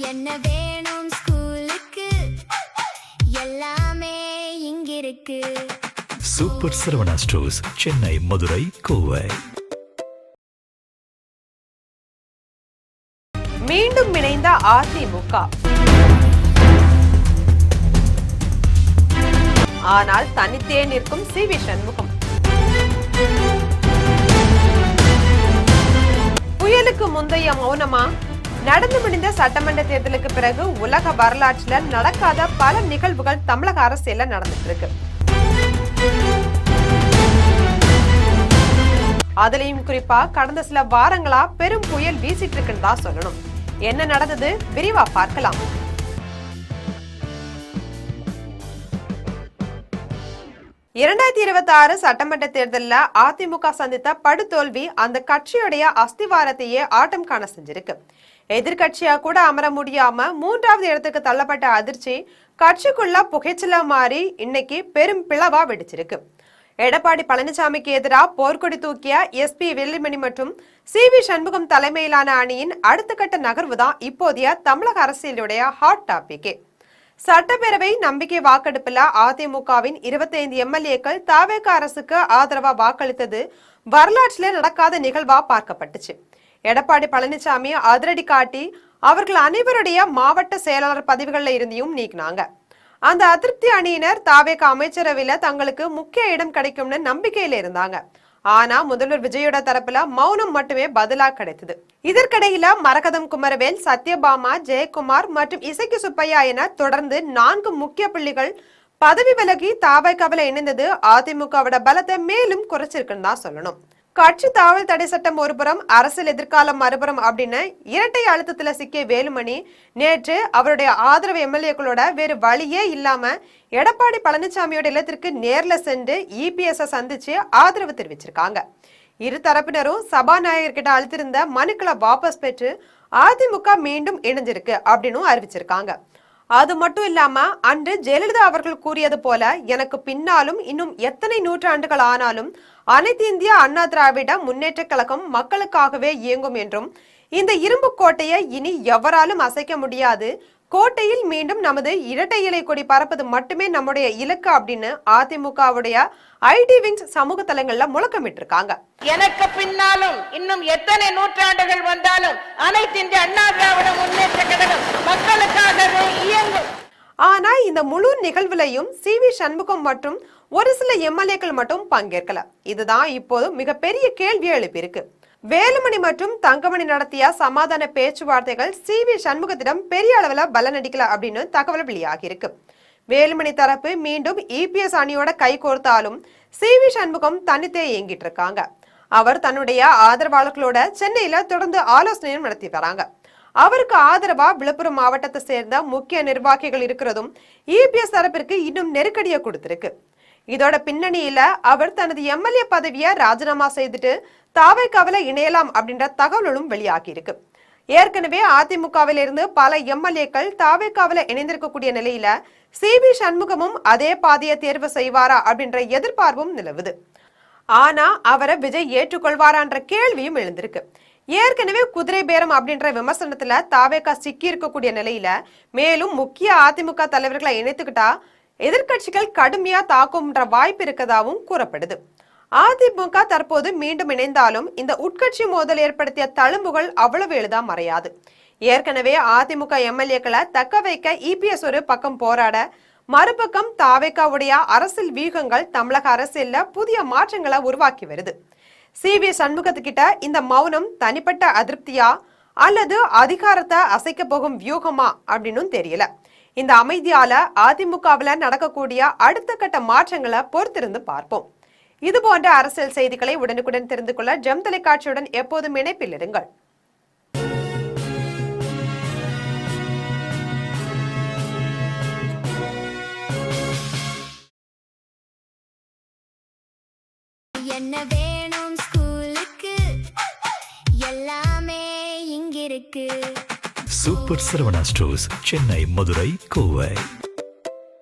என்ன வேணும் ஸ்கூலுக்கு எல்லாமே இங்கிருக்கு. Super Saravana stores, Chennai, Madurai, Kovai. மீண்டும் இணைந்த அதிமுக. ஆனால் தனித்தே நிற்கும் சி.வி. சண்முகம். புயலுக்கு முந்தைய மௌனமா? நடந்து முடிந்த சட்டமன்ற தேர்தலுக்கு பிறகு உலக வரலாற்றில் நடக்காத பல நிகழ்வுகள் தமிழக அரசியல்ல நடந்துட்டு இருக்கு. அதுலயும் குறிப்பா கடந்த சில வாரங்களா பெரும் புயல் வீசிட்டு இருக்குன்னு தான் சொல்லணும். என்ன நடந்தது விரிவா பார்க்கலாம். 2026 சட்டமன்ற தேர்தலில் அதிமுக சந்தித்த படுதோல்வி அந்த கட்சியுடைய அஸ்திவாரத்தையே ஆட்டம் காண செஞ்சிருக்கு. எதிர்கட்சியா கூட அமர முடியாம 3வது இடத்துக்கு தள்ளப்பட்ட அதிர்ச்சி கட்சிக்குள்ள புகைச்சலா மாறி இன்னைக்கு பெரும் பிளவா வெடிச்சிருக்கு. எடப்பாடி பழனிசாமிக்கு எதிராக போர்க்கொடி தூக்கிய எஸ்.பி. வெள்ளிமணி மற்றும் சி.வி. சண்முகம் தலைமையிலான அணியின் அடுத்த கட்ட நகர்வு தான் இப்போதைய தமிழக அரசியலுடைய ஹாட் டாபிக். சட்டப்பேரவை நம்பிக்கை வாக்கெடுப்புல அதிமுகவின் 25 எம்எல்ஏக்கள் தவேக அரசுக்கு ஆதரவா வாக்களித்தது வரலாற்றிலே நடக்காத நிகழ்வா பார்க்கப்பட்டுச்சு. எடப்பாடி பழனிசாமி அதிரடி காட்டி அவர்கள் அனைவருடைய மாவட்ட செயலாளர் பதவிகளில் இருந்தையும் நீக்கினாங்க. அந்த அதிருப்தி அணியினர் தவேக அமைச்சரவையில தங்களுக்கு முக்கிய இடம் கிடைக்கும்னு நம்பிக்கையில இருந்தாங்க. ஆனா முதல்வர் விஜயோட தரப்புல மௌனம் மட்டுமே பதிலா கிடைத்தது. இதற்கிடையில மரகதம் குமரவேல், சத்யபாமா, ஜெயக்குமார் மற்றும் இசைக்கு சுப்பையா என தொடர்ந்து 4 முக்கிய புள்ளிகள் பதவி விலகி தவேகவில் இணைந்தது அதிமுகவோட பலத்தை மேலும் குறைச்சிருக்குன்னு தான் சொல்லணும். கட்சி தாவல் தடை சட்டம் ஒருபுறம், அரசியல் எதிர்காலம் மறுபுறம் அப்படின்னு இரட்டை அழுத்தத்துல சிக்கிய வேலுமணி நேற்று அவருடைய ஆதரவு எம்எல்ஏக்களோட வேறு வழியே இல்லாம எடப்பாடி பழனிசாமியோட இல்லத்திற்கு நேர்ல சென்று இபிஎஸ் சந்திச்சு ஆதரவு தெரிவிச்சிருக்காங்க. இரு தரப்பினரும் சபாநாயகர்கிட்ட அழுத்திருந்த மனுக்களை வாபஸ் பெற்று அதிமுக மீண்டும் இணைஞ்சிருக்கு அப்படின்னு அறிவிச்சிருக்காங்க. அது மட்டும் இல்லாம அன்று ஜெயலலிதா அவர்கள் கூறியது போல, எனக்கு பின்னாலும் இன்னும் எத்தனை நூற்றாண்டுகள் ஆனாலும் அனைத்து இந்திய அண்ணா திராவிட முன்னேற்ற கழகம் மக்களுக்காகவே இயங்கும் என்றும், இந்த இரும்பு கோட்டையை இனி எவராலும் அசைக்க முடியாது, கோட்டையில் மீண்டும் நமது இரட்டை இலை கொடி பறப்பது மட்டுமே நம்முடைய இலக்கு அப்படின்னு அதிமுகவுடைய ஐடி விங்ஸ் சமூக தளங்கள்ல முழக்கமிட்டு இருக்காங்க. எனக்கு பின்னாலும் இன்னும் எத்தனை நூற்றாண்டுகள் வந்தாலும் அனைத்து இந்திய அண்ணா திராவிட முன்னேற்ற கழகம் மக்களுக்காகவே இயங்கும். ஆனா இந்த முழு நிகழ்வுலையும் சி.வி. சண்முகம் மற்றும் ஒரு சில எம்எல்ஏக்கள் மட்டும் பங்கேற்கல. இதுதான் இப்போது மிகப்பெரிய கேள்வியை எழுப்பியிருக்கு. வேலுமணி மற்றும் தங்கமணி நடத்திய சமாதான பேச்சுவார்த்தைகள் சி.வி. சண்முகத்திடம் பெரிய அளவுல பலனடிக்கல அப்படின்னு தகவல் வெளியாகி இருக்கு. வேலுமணி தரப்பு மீண்டும் இபிஎஸ் அணியோட கை கோர்த்தாலும் சி.வி. சண்முகம் தனித்தே இயங்கிட்டு இருக்காங்க. அவர் தன்னுடைய ஆதரவாளர்களோட சென்னையில தொடர்ந்து ஆலோசனையும் நடத்தி வராங்க. அவருக்கு ஆதரவா விழுப்புரம் மாவட்டத்தை சேர்ந்த முக்கிய நிர்வாகிகள் இருக்கிறதும் இபிஎஸ் தரப்பிற்கு இன்னும் நெருக்கடியை கொடுத்திருக்கு. இதோட பின்னணியில அவர் தனது எம்எல்ஏ பதவியை ராஜினாமா செய்துட்டு தவேகவில் இணையலாம் அப்படின்ற தகவல்களும் வெளியாகி இருக்கு. ஏற்கனவே அதிமுகவில் இருந்து பல எம்எல்ஏக்கள் தவேகவில் இணைந்திருக்கக்கூடிய நிலையில சி.வி. சண்முகமும் அதே பாதையை தேர்வு செய்வாரா அப்படின்ற எதிர்பார்ப்பும் நிலவுது. ஆனா அவரை விஜய் ஏற்றுக்கொள்வாரான்ற கேள்வியும் எழுந்திருக்கு. ஏற்கனவே குதிரை பேரம் அப்படின்ற விமர்சனத்துல தவேக சிக்கி இருக்கக்கூடிய நிலையில மேலும் முக்கிய அதிமுக தலைவர்களை இணைத்துக்கிட்டா எதிர்கட்சிகள் கடுமையா தாக்கும்ன்ற வாய்ப்பு இருக்கதாவும் கூறப்படுது. அதிமுக தற்போது மீண்டும் இணைந்தாலும் இந்த உட்கட்சி மோதல் ஏற்படுத்திய தழும்புகள் அவ்வளவு எளிதா மறையாது. ஏற்கனவே அதிமுக எம்எல்ஏக்களை தக்க வைக்க இபிஎஸ் ஒரு பக்கம் போராட, மறுபக்கம் தவேகவுடைய அரசியல் வியூகங்கள் தமிழக அரசியல்ல புதிய மாற்றங்களை உருவாக்கி வருது. சி.வி. சண்முகத்துக்கிட்ட இந்த மௌனம் தனிப்பட்ட அதிருப்தியா அல்லது அதிகாரத்தை அசைக்க போகும் வியூகமா அப்படின்னு தெரியல. இந்த அமைதியால அதிமுகவுல நடக்கக்கூடிய அடுத்த கட்ட மாற்றங்களை பொறுத்திருந்து பார்ப்போம். இது போன்ற அரசியல் செய்திகளை உடனுக்குடன் தெரிந்து கொள்ள ஜெம் தொலைக்காட்சியுடன் எப்போதும் இணைப்பில் இருங்கள். என்ன வேணும் ஸ்கூலுக்கு எல்லாமே இங்கிருக்கு. Super Saravana stores, Chennai, Madurai, Kovai.